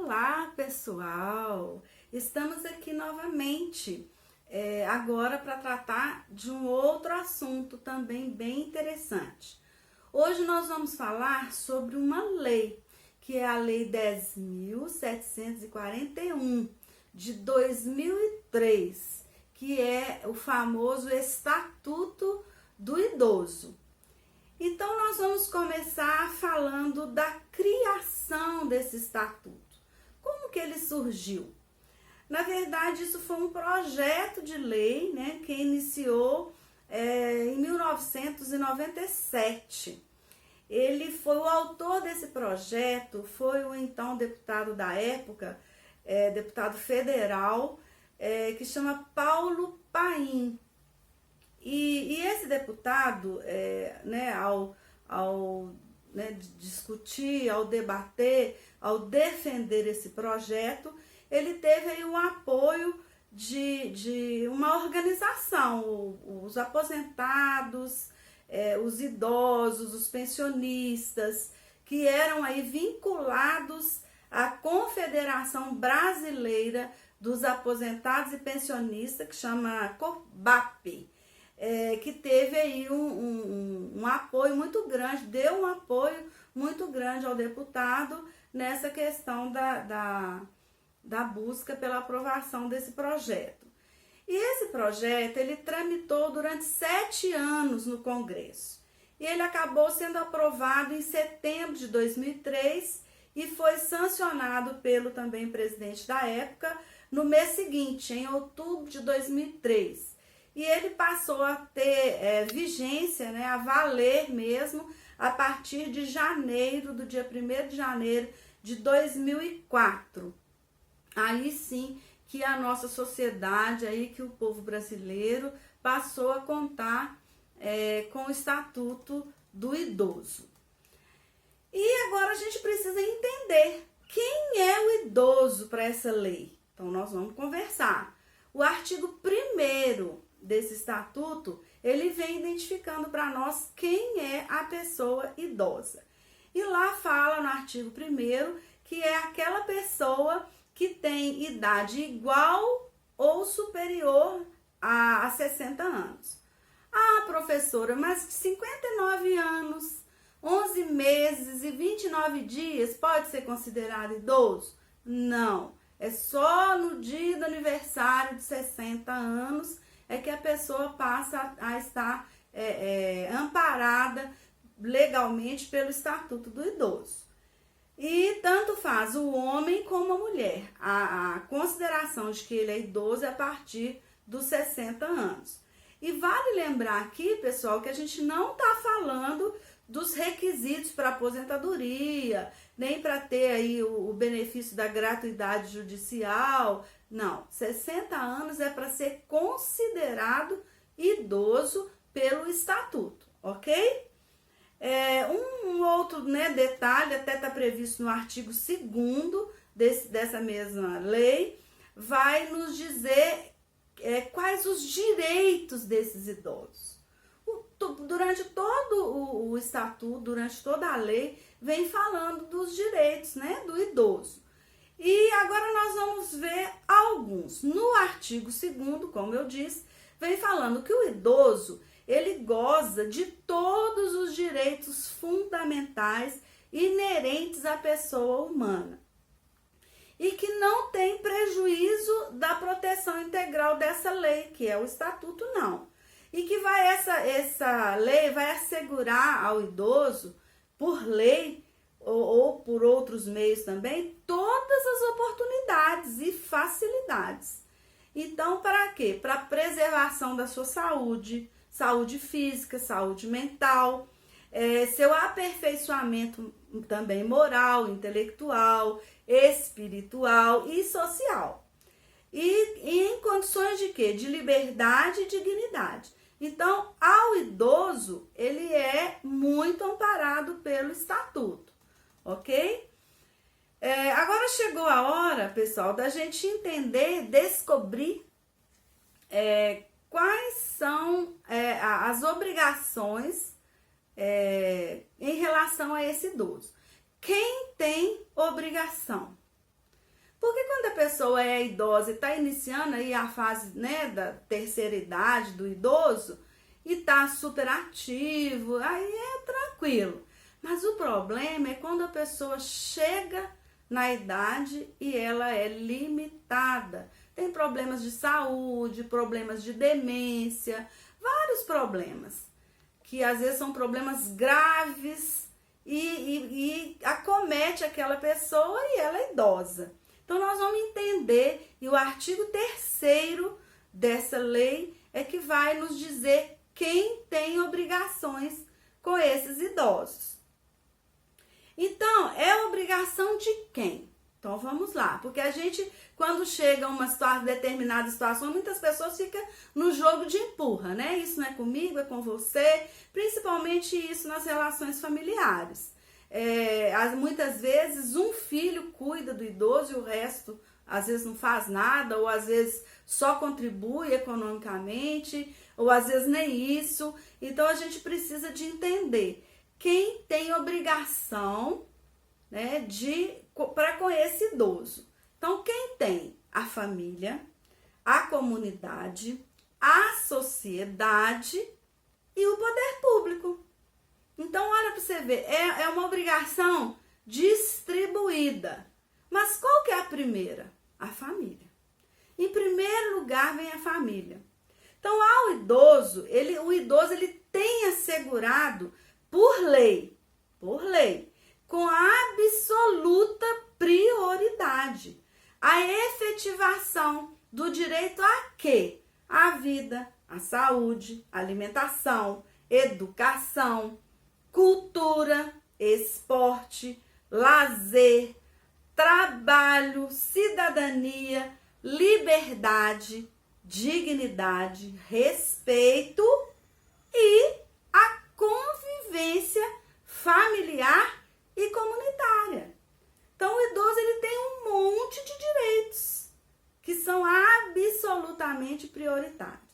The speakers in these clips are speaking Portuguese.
Olá, pessoal! Estamos aqui novamente, agora para tratar de um outro assunto também bem interessante. Hoje nós vamos falar sobre uma lei, que é a Lei 10.741 de 2003, que é o famoso Estatuto do Idoso. Então, nós vamos começar falando da criação desse estatuto. Como que ele surgiu? Na verdade, isso foi um projeto de lei, né, que iniciou em 1997. Ele foi o autor desse projeto, foi o então deputado da época, deputado federal, que chama Paulo Paim. E esse deputado, ao discutir, ao debater, ao defender esse projeto, ele teve aí o apoio de uma organização, os aposentados, os idosos, os pensionistas, que eram aí vinculados à Confederação Brasileira dos Aposentados e Pensionistas, que chama COBAP. Que teve aí um apoio muito grande, deu um apoio muito grande ao deputado nessa questão da busca pela aprovação desse projeto. E esse projeto, ele tramitou durante 7 anos no Congresso. E ele acabou sendo aprovado em setembro de 2003 e foi sancionado pelo também presidente da época no mês seguinte, em outubro de 2003. E ele passou a ter vigência, né, a valer mesmo, a partir de janeiro, do dia 1º de janeiro de 2004. Aí sim que a nossa sociedade, aí que o povo brasileiro passou a contar com o Estatuto do Idoso. E agora a gente precisa entender quem é o idoso para essa lei. Então nós vamos conversar. O artigo 1º desse estatuto, ele vem identificando para nós quem é a pessoa idosa. E lá fala no artigo 1º que é aquela pessoa que tem idade igual ou superior a 60 anos. Ah, professora, mas 59 anos, 11 meses e 29 dias pode ser considerado idoso? Não, é só no dia do aniversário de 60 anos é que a pessoa passa a estar amparada legalmente pelo Estatuto do Idoso. E tanto faz o homem como a mulher. A consideração de que ele é idoso é a partir dos 60 anos. E vale lembrar aqui, pessoal, que a gente não está falando dos requisitos para aposentadoria, nem para ter aí o benefício da gratuidade judicial. Não, 60 anos é para ser considerado idoso pelo estatuto, ok? Um outro detalhe, até está previsto no artigo 2º dessa mesma lei, vai nos dizer quais os direitos desses idosos. Durante todo o estatuto, durante toda a lei, vem falando dos direitos do idoso. E agora nós vamos ver alguns. No artigo 2º, como eu disse, vem falando que o idoso, ele goza de todos os direitos fundamentais inerentes à pessoa humana. E que não tem prejuízo da proteção integral dessa lei, que é o estatuto, não. E que essa lei vai assegurar ao idoso, por lei, ou por outros meios também, todas as oportunidades e facilidades. Então, para quê? Para a preservação da sua saúde, saúde física, saúde mental, seu aperfeiçoamento também moral, intelectual, espiritual e social. E em condições de quê? De liberdade e dignidade. Então, ao idoso, ele é muito amparado pelo estatuto. Ok? Agora chegou a hora, pessoal, da gente entender, descobrir quais são as obrigações em relação a esse idoso. Quem tem obrigação? Porque quando a pessoa é idosa e está iniciando aí a fase, né, da terceira idade, do idoso, e está super ativo, aí é tranquilo. Mas o problema é quando a pessoa chega na idade e ela é limitada. Tem problemas de saúde, problemas de demência, vários problemas, que às vezes são problemas graves e acomete aquela pessoa e ela é idosa. Então nós vamos entender, e o artigo 3º dessa lei é que vai nos dizer quem tem obrigações com esses idosos. Então, é obrigação de quem? Então vamos lá, porque a gente, quando chega a uma determinada situação, muitas pessoas ficam no jogo de empurra, né? Isso não é comigo, é com você, principalmente isso nas relações familiares. Muitas vezes um filho cuida do idoso e o resto às vezes não faz nada, ou às vezes só contribui economicamente, ou às vezes nem isso. Então a gente precisa de entender quem tem obrigação, né, para com esse idoso. Então quem tem? A família, a comunidade, a sociedade e o poder público. Então, olha para você ver, é uma obrigação distribuída. Mas qual que é a primeira? A família. Em primeiro lugar vem a família. Então, ao idoso, o idoso tem assegurado por lei, com absoluta prioridade, a efetivação do direito a quê? A vida, a saúde, a alimentação, educação, cultura, esporte, lazer, trabalho, cidadania, liberdade, dignidade, respeito e a convivência familiar e comunitária. Então, o idoso tem um monte de direitos que são absolutamente prioritários.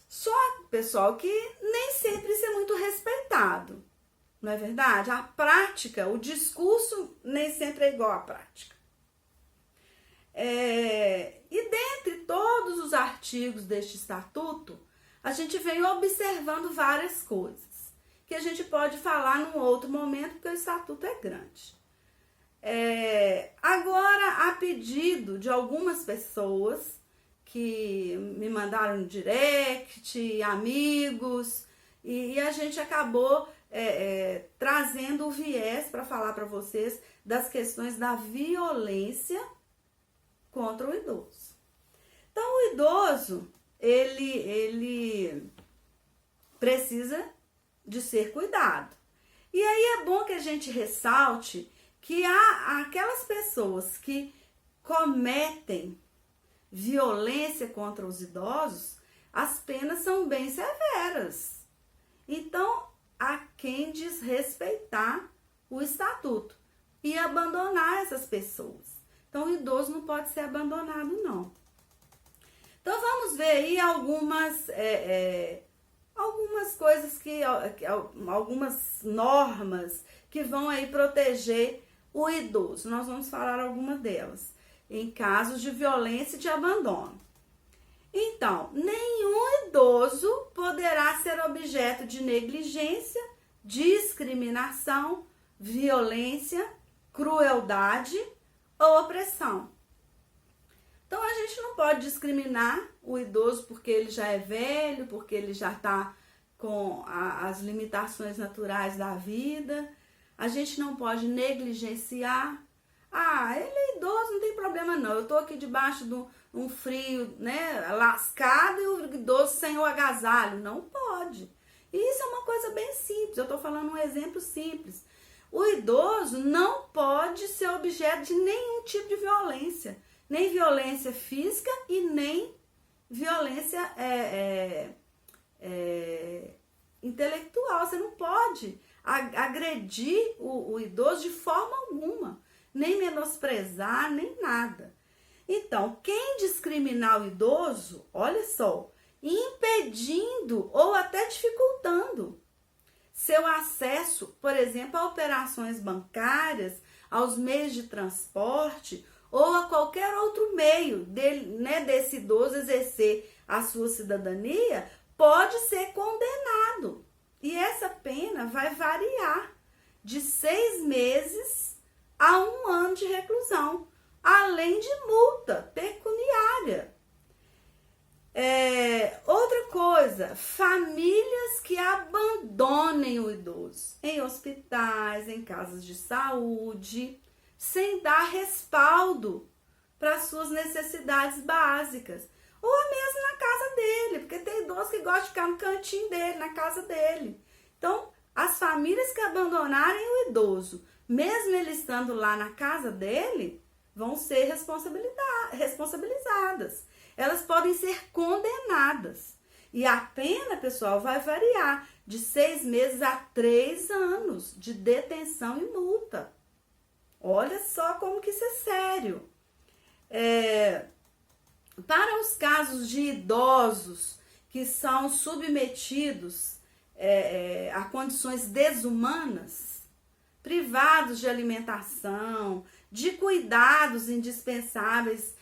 Só, pessoal, que nem sempre isso é muito respeitado, não é verdade? A prática, o discurso nem sempre é igual à prática. E dentre todos os artigos deste estatuto, a gente vem observando várias coisas, que a gente pode falar num outro momento, porque o estatuto é grande. Agora, a pedido de algumas pessoas que me mandaram no direct, amigos, e a gente acabou trazendo o viés para falar para vocês das questões da violência contra o idoso. Então, o idoso, ele precisa de ser cuidado. E aí é bom que a gente ressalte que há aquelas pessoas que cometem violência contra os idosos, as penas são bem severas. Então, há quem desrespeitar o estatuto e abandonar essas pessoas. Então, o idoso não pode ser abandonado, não. Então, vamos ver aí algumas coisas, algumas normas que vão aí proteger o idoso. Nós vamos falar algumas delas, em casos de violência e de abandono. Então, nenhum idoso poderá ser objeto de negligência, discriminação, violência, crueldade ou opressão. Então, a gente não pode discriminar o idoso porque ele já é velho, porque ele já está com as limitações naturais da vida. A gente não pode negligenciar. Ele é idoso, não tem problema não. Eu tô aqui debaixo de um frio, né, lascado, e o idoso sem o agasalho. Não pode. E isso é uma coisa bem simples. Eu tô falando um exemplo simples. O idoso não pode ser objeto de nenhum tipo de violência. Nem violência física e nem violência intelectual. Você não pode agredir o idoso de forma alguma, nem menosprezar, nem nada. Então, quem discriminar o idoso, olha só, impedindo ou até dificultando seu acesso, por exemplo, a operações bancárias, aos meios de transporte ou a qualquer outro meio dele, né, desse idoso exercer a sua cidadania, pode ser condenado. E essa pena vai variar de 6 meses a 1 ano de reclusão, além de multa pecuniária. Outra coisa, famílias que abandonem o idoso em hospitais, em casas de saúde, sem dar respaldo para suas necessidades básicas, ou mesmo na casa dele, porque tem idoso que gosta de ficar no cantinho dele, na casa dele. Então, as famílias que abandonarem o idoso, mesmo ele estando lá na casa dele, vão ser responsabilizadas. Elas podem ser condenadas. E a pena, pessoal, vai variar de 6 meses a 3 anos de detenção e multa. Olha só como que isso é sério. Para os casos de idosos que são submetidos a condições desumanas, privados de alimentação, de cuidados indispensáveis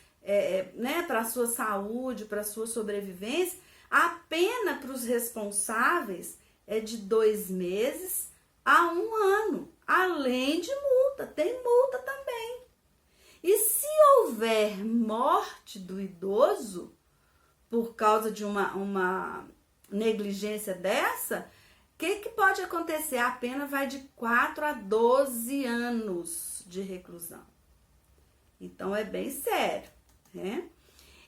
né, para a sua saúde, para a sua sobrevivência, a pena para os responsáveis é de 2 meses a 1 ano, além de multa, tem multa também. E se houver morte do idoso por causa de uma negligência dessa, o que pode acontecer? A pena vai de 4 a 12 anos de reclusão. Então é bem sério, né?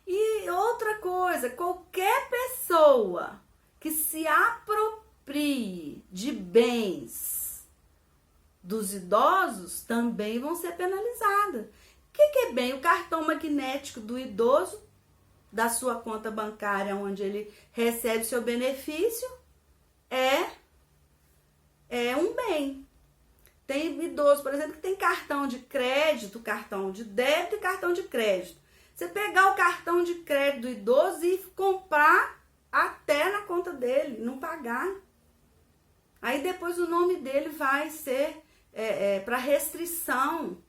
E outra coisa, qualquer pessoa que se aproprie de bens dos idosos também vão ser penalizadas. O que é bem? O cartão magnético do idoso, da sua conta bancária, onde ele recebe seu benefício, é um bem. Tem idoso, por exemplo, que tem cartão de crédito, cartão de débito e cartão de crédito. Você pegar o cartão de crédito do idoso e comprar até na conta dele, não pagar. Aí depois o nome dele vai ser para restrição.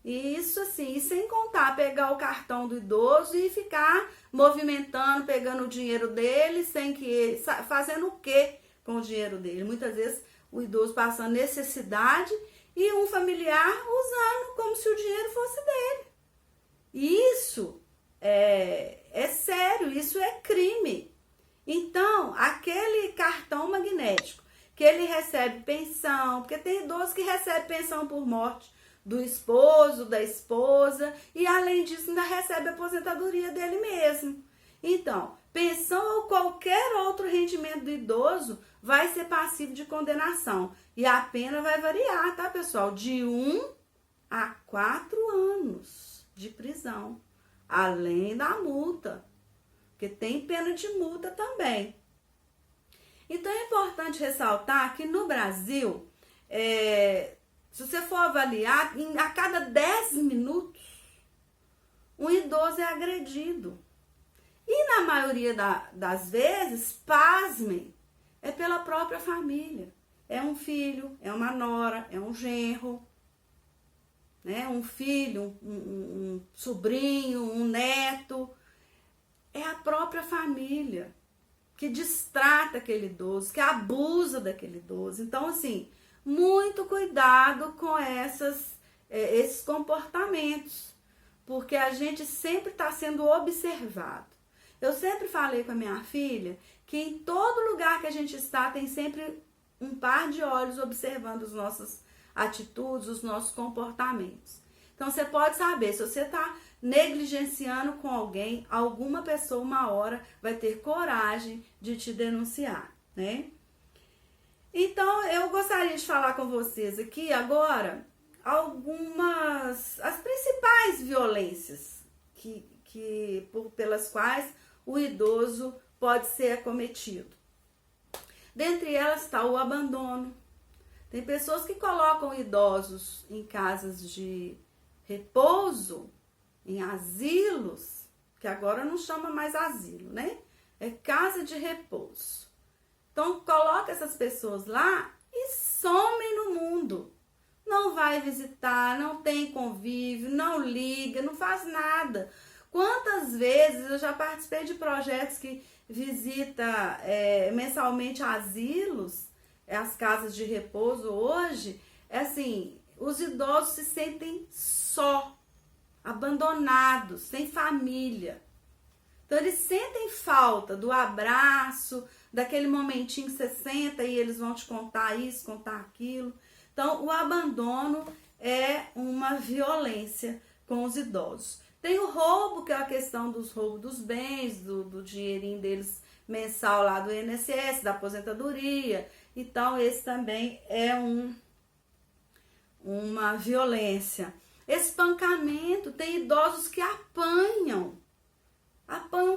E isso assim, e sem contar pegar o cartão do idoso e ficar movimentando, pegando o dinheiro dele, sem que ele, fazendo o quê com o dinheiro dele? Muitas vezes o idoso passando necessidade e um familiar usando como se o dinheiro fosse dele. Isso é sério, isso é crime. Então, aquele cartão magnético que ele recebe pensão, porque tem idoso que recebe pensão por morte do esposo, da esposa, e além disso ainda recebe a aposentadoria dele mesmo. Então, pensão ou qualquer outro rendimento do idoso vai ser passivo de condenação. E a pena vai variar, tá, pessoal? De 1 a 4 anos de prisão, além da multa, porque tem pena de multa também. Então, é importante ressaltar que no Brasil, se você for avaliar, a cada 10 minutos, um idoso é agredido. E na maioria das vezes, pasmem, é pela própria família. É um filho, é uma nora, é um genro, né? Um filho, um sobrinho, um neto. É a própria família que distrata aquele idoso, que abusa daquele idoso. Então, assim, muito cuidado com esses comportamentos, porque a gente sempre está sendo observado. Eu sempre falei com a minha filha que em todo lugar que a gente está, tem sempre um par de olhos observando as nossas atitudes, os nossos comportamentos. Então, você pode saber, se você está negligenciando com alguém, alguma pessoa, uma hora, vai ter coragem de te denunciar, né? Então, eu gostaria de falar com vocês aqui agora as principais violências pelas quais o idoso pode ser acometido. Dentre elas está o abandono. Tem pessoas que colocam idosos em casas de repouso, em asilos, que agora não chama mais asilo, né? É casa de repouso. Então, coloca essas pessoas lá e somem no mundo. não vai visitar, não tem convívio, não liga, não faz nada. Quantas vezes eu já participei de projetos que visita mensalmente asilos, as casas de repouso hoje, assim, os idosos se sentem só, abandonados, sem família. Então eles sentem falta do abraço, daquele momentinho que você senta e eles vão te contar isso, contar aquilo. Então o abandono é uma violência com os idosos. Tem o roubo, que é a questão dos roubos dos bens, do dinheirinho deles mensal lá do INSS, da aposentadoria. Então esse também é uma violência. Espancamento, tem idosos que apanham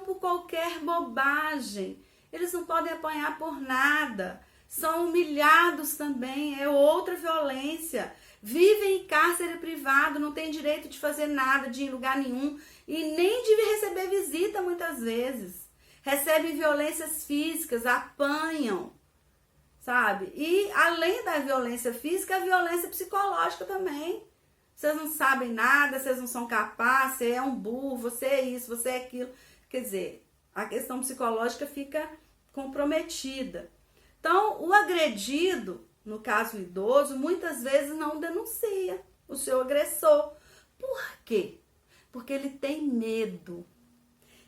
por qualquer bobagem. Eles não podem apanhar por nada. São humilhados também, é outra violência. Vivem em cárcere privado, não tem direito de fazer nada, de ir em lugar nenhum, e nem de receber visita muitas vezes. Recebem violências físicas, apanham, sabe? E além da violência física, a violência psicológica também. Vocês não sabem nada, vocês não são capazes, você é um burro, você é isso, você é aquilo. Quer dizer, a questão psicológica fica comprometida. Então, o agredido, no caso o idoso, muitas vezes não denuncia o seu agressor. Por quê? Porque ele tem medo.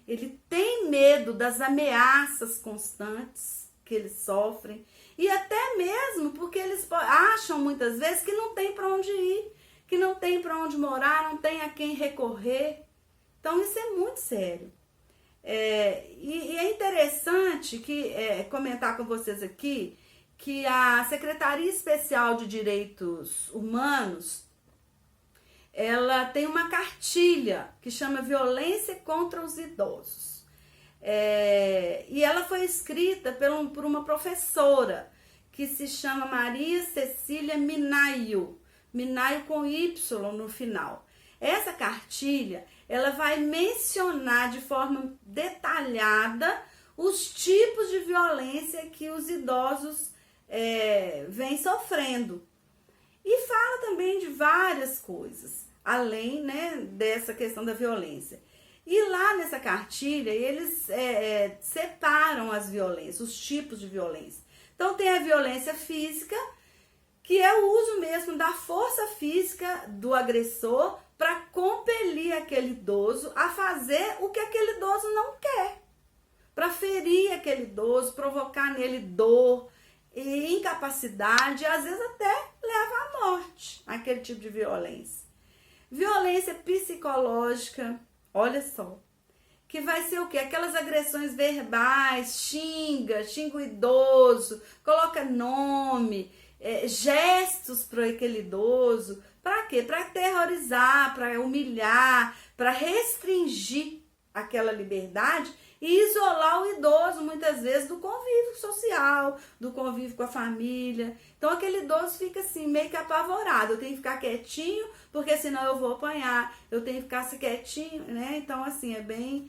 Ele tem medo das ameaças constantes que eles sofrem. E até mesmo porque eles acham muitas vezes que não tem para onde ir, que não tem para onde morar, não tem a quem recorrer. Então isso é muito sério. E é interessante comentar com vocês aqui que a Secretaria Especial de Direitos Humanos, ela tem uma cartilha que chama Violência contra os Idosos. E ela foi escrita por uma professora que se chama Maria Cecília Minaio com Y no final. Essa cartilha, ela vai mencionar de forma detalhada os tipos de violência que os idosos vêm sofrendo. E fala também de várias coisas, além, né, dessa questão da violência. E lá nessa cartilha, eles separam as violências, os tipos de violência. Então tem a violência física, que é o uso mesmo da força física do agressor para compelir aquele idoso a fazer o que aquele idoso não quer. Para ferir aquele idoso, provocar nele dor e incapacidade, e às vezes até leva à morte, aquele tipo de violência. Violência psicológica, olha só, que vai ser o quê? Aquelas agressões verbais, xinga o idoso, coloca nome, gestos para aquele idoso. Para quê? Para aterrorizar, para humilhar, para restringir aquela liberdade e isolar o idoso, muitas vezes, do convívio social, do convívio com a família. Então, aquele idoso fica assim, meio que apavorado. Eu tenho que ficar quietinho, porque senão eu vou apanhar. Eu tenho que ficar assim, quietinho, né? Então, assim, é bem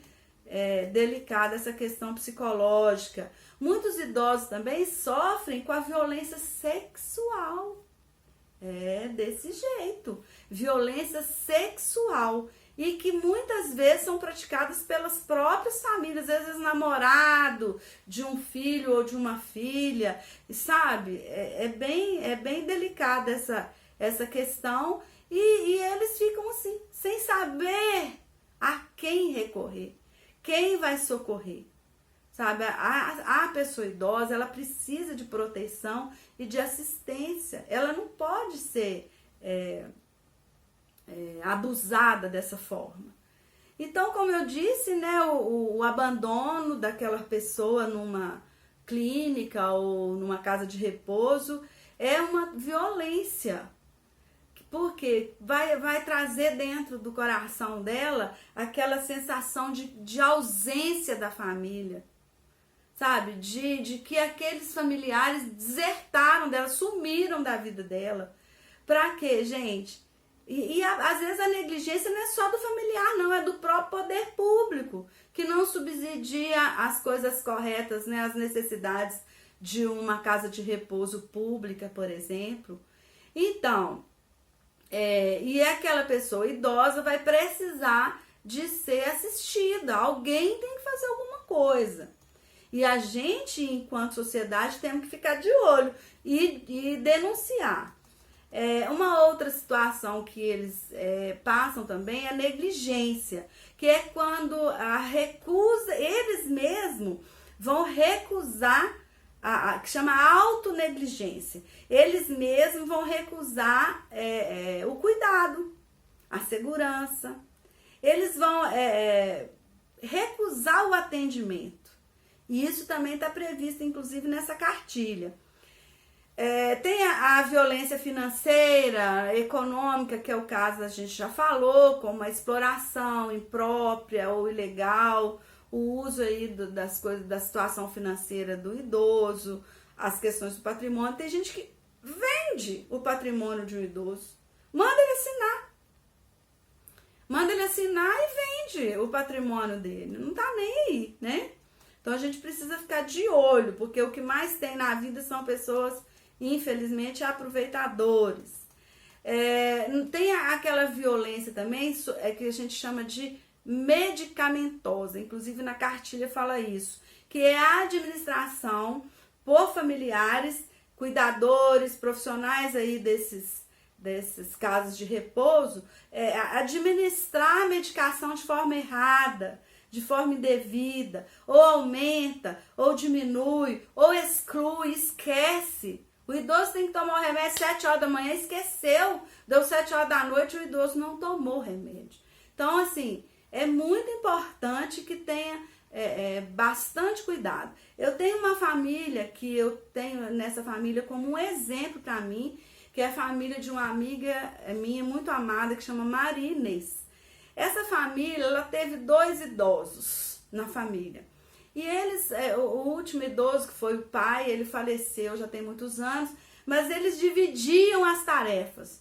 delicada essa questão psicológica. Muitos idosos também sofrem com a violência sexual. Desse jeito. Violência sexual. E que muitas vezes são praticadas pelas próprias famílias, às vezes namorado de um filho ou de uma filha, sabe? É bem delicada essa questão e eles ficam assim, sem saber a quem recorrer, quem vai socorrer, sabe? A pessoa idosa, ela precisa de proteção e de assistência, ela não pode ser abusada dessa forma. Então, como eu disse, né, o abandono daquela pessoa numa clínica ou numa casa de repouso é uma violência, porque vai trazer dentro do coração dela aquela sensação de ausência da família, sabe? De que aqueles familiares desertaram dela, sumiram da vida dela. Pra quê, gente? E às vezes a negligência não é só do familiar, não, é do próprio poder público, que não subsidia as coisas corretas, né, as necessidades de uma casa de repouso pública, por exemplo. Então, E aquela pessoa idosa vai precisar de ser assistida. Alguém tem que fazer alguma coisa. E a gente, enquanto sociedade, temos que ficar de olho e denunciar. Uma outra situação que eles passam também é a negligência, que é quando a recusa, eles mesmos vão recusar, que chama autonegligência. Eles mesmos vão recusar o cuidado, a segurança. Eles vão recusar o atendimento. E isso também está previsto, inclusive, nessa cartilha. Tem a violência financeira, econômica, que é o caso, a gente já falou, como a exploração imprópria ou ilegal, o uso aí das coisas, da situação financeira do idoso, as questões do patrimônio. Tem gente que vende o patrimônio de um idoso, manda ele assinar e vende o patrimônio dele, não tá nem aí, né? Então a gente precisa ficar de olho, porque o que mais tem na vida são pessoas, infelizmente, aproveitadores. Tem aquela violência também, que a gente chama de medicamentosa, inclusive na cartilha fala isso, que é a administração por familiares, cuidadores, profissionais aí desses casos de repouso, administrar a medicação de forma errada, de forma indevida, ou aumenta, ou diminui, ou exclui, esquece. O idoso tem que tomar o remédio 7 horas da manhã, esqueceu, deu 7 horas da noite, o idoso não tomou o remédio. Então, assim, é muito importante que tenha bastante cuidado. Eu tenho uma família que eu tenho nessa família como um exemplo para mim, que é a família de uma amiga minha muito amada, que chama Maria Inês. Essa família, ela teve 2 idosos na família. E eles, o último idoso, que foi o pai, ele faleceu já tem muitos anos, mas eles dividiam as tarefas.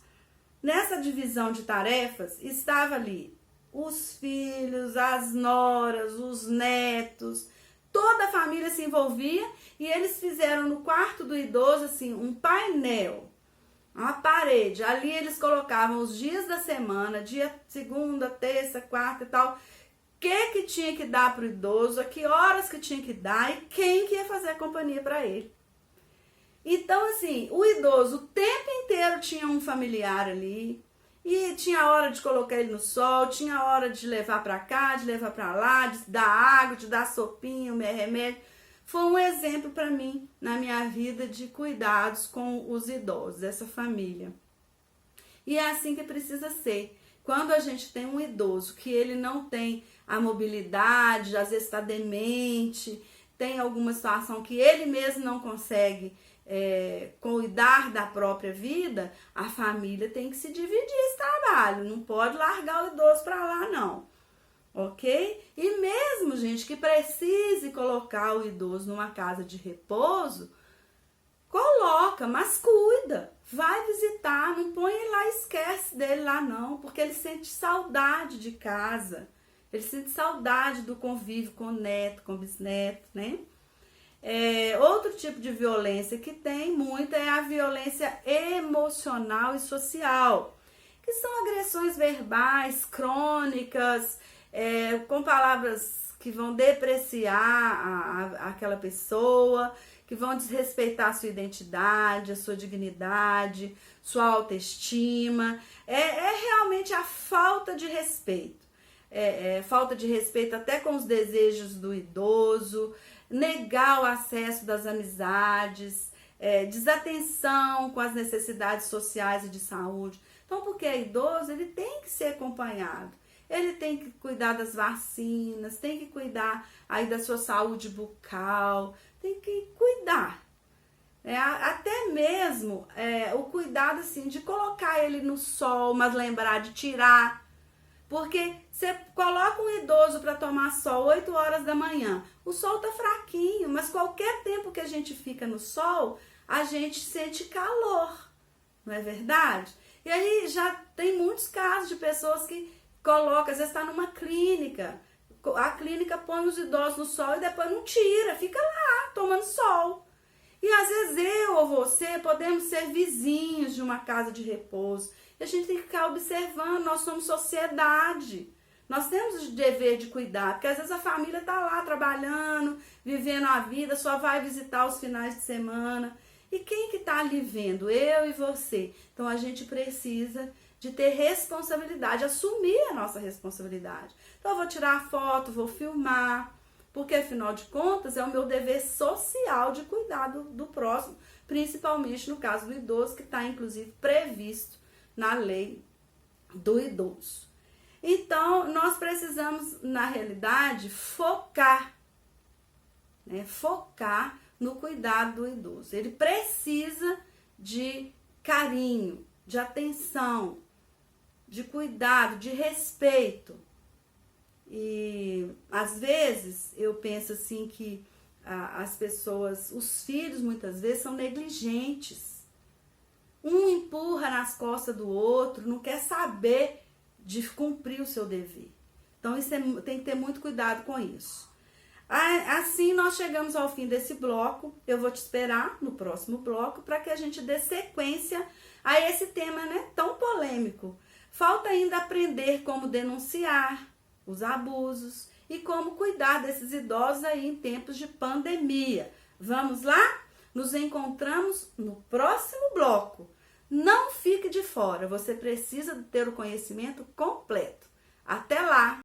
Nessa divisão de tarefas, estava ali os filhos, as noras, os netos, toda a família se envolvia e eles fizeram no quarto do idoso assim um painel, uma parede. Ali eles colocavam os dias da semana, dia segunda, terça, quarta e tal, que tinha que dar para o idoso, a que horas que tinha que dar e quem que ia fazer a companhia para ele. Então, assim, o idoso o tempo inteiro tinha um familiar ali, e tinha hora de colocar ele no sol, tinha hora de levar para cá, de levar para lá, de dar água, de dar sopinha, remédio. Foi um exemplo para mim, na minha vida, de cuidados com os idosos, essa família. E é assim que precisa ser. Quando a gente tem um idoso que ele não tem a mobilidade, às vezes está demente, tem alguma situação que ele mesmo não consegue cuidar da própria vida, a família tem que se dividir esse trabalho, não pode largar o idoso para lá não, ok? E mesmo, gente, que precise colocar o idoso numa casa de repouso, coloca, mas cuida, vai visitar, não põe ele lá e esquece dele lá não, porque ele sente saudade de casa, ele sente saudade do convívio com o neto, com o bisneto, né? Outro tipo de violência que tem muito é a violência emocional e social, que são agressões verbais, crônicas, com palavras que vão depreciar aquela pessoa, que vão desrespeitar a sua identidade, a sua dignidade, sua autoestima. Realmente a falta de respeito. Falta de respeito até com os desejos do idoso, negar o acesso das amizades, desatenção com as necessidades sociais e de saúde. Então, porque é idoso, ele tem que ser acompanhado. Ele tem que cuidar das vacinas, tem que cuidar aí da sua saúde bucal, tem que cuidar. Até mesmo o cuidado assim, de colocar ele no sol, mas lembrar de tirar. Porque você coloca um idoso para tomar sol 8 horas da manhã, o sol tá fraquinho, mas qualquer tempo que a gente fica no sol, a gente sente calor, não é verdade? E aí já tem muitos casos de pessoas que colocam, às vezes está numa clínica, a clínica põe os idosos no sol e depois não tira, fica lá tomando sol. E às vezes eu ou você podemos ser vizinhos de uma casa de repouso. E a gente tem que ficar observando, nós somos sociedade. Nós temos o dever de cuidar, porque às vezes a família está lá trabalhando, vivendo a vida, só vai visitar os finais de semana. E quem que está ali vendo? Eu e você. Então a gente precisa de ter responsabilidade, assumir a nossa responsabilidade. Então eu vou tirar foto, vou filmar, porque afinal de contas é o meu dever social de cuidar do próximo, principalmente no caso do idoso, que está inclusive previsto na lei do idoso. Então, nós precisamos, na realidade, focar, né? Focar no cuidado do idoso. Ele precisa de carinho, de atenção, de cuidado, de respeito. E, às vezes, eu penso assim que as pessoas, os filhos, muitas vezes, são negligentes. Um empurra nas costas do outro, não quer saber de cumprir o seu dever. Então, tem que ter muito cuidado com isso. Assim, nós chegamos ao fim desse bloco. Eu vou te esperar no próximo bloco para que a gente dê sequência a esse tema, né, tão polêmico. Falta ainda aprender como denunciar os abusos e como cuidar desses idosos aí em tempos de pandemia. Vamos lá? Nos encontramos no próximo bloco. Não fique de fora, você precisa ter o conhecimento completo. Até lá!